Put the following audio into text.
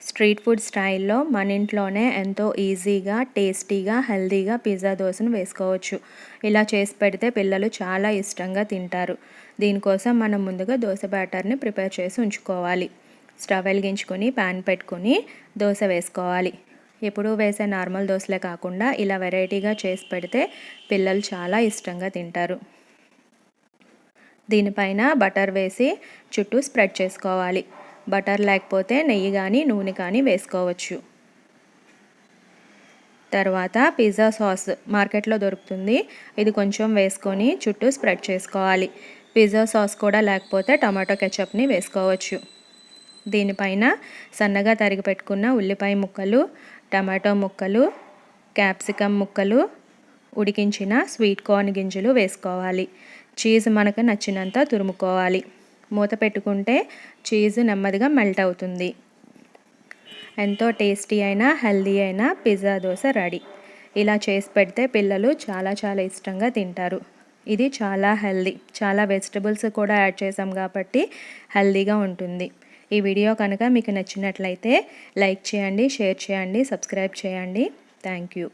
Street food స్టైల్లో మన ఇంట్లోనే ఎంతో ఈజీగా, టేస్టీగా, హెల్తీగా పిజ్జా దోసను వేసుకోవచ్చు. ఇలా చేసి పెడితే పిల్లలు చాలా ఇష్టంగా తింటారు. దీనికోసం మనం ముందుగా దోస బ్యాటర్ని ప్రిపేర్ చేసి ఉంచుకోవాలి. స్టవ్ వెలిగించుకొని ప్యాన్ పెట్టుకొని దోస వేసుకోవాలి. ఎప్పుడూ వేసే నార్మల్ దోసలే కాకుండా ఇలా వెరైటీగా చేసి పెడితే పిల్లలు చాలా ఇష్టంగా తింటారు. దీనిపైన బటర్ వేసి చుట్టూ స్ప్రెడ్ చేసుకోవాలి. బటర్ లేకపోతే నెయ్యి కానీ నూనె కానీ వేసుకోవచ్చు. తర్వాత పిజ్జా సాస్ మార్కెట్లో దొరుకుతుంది. ఇది కొంచెం వేసుకొని చుట్టూ స్ప్రెడ్ చేసుకోవాలి. పిజ్జా సాస్ కూడా లేకపోతే టమాటో కెచప్ని వేసుకోవచ్చు. దీనిపైన సన్నగా తరిగి పెట్టుకున్న ఉల్లిపాయ ముక్కలు, టమాటో ముక్కలు, క్యాప్సికమ్ ముక్కలు, ఉడికించిన స్వీట్ కార్న్ గింజలు వేసుకోవాలి. చీజ్ మనకు నచ్చినంత తురుముకోవాలి. మూత పెట్టుకుంటే చీజ్ నెమ్మదిగా మెల్ట్ అవుతుంది. ఎంతో టేస్టీ అయిన హెల్దీ అయిన పిజ్జా దోస రెడీ. ఇలా చేసి పెడితే పిల్లలు చాలా చాలా ఇష్టంగా తింటారు. ఇది చాలా హెల్దీ, చాలా వెజిటబుల్స్ కూడా యాడ్ చేసాం కాబట్టి హెల్దీగా ఉంటుంది. ఈ వీడియో కనుక మీకు నచ్చినట్లయితే లైక్ చేయండి, షేర్ చేయండి, సబ్స్క్రైబ్ చేయండి. Thank you.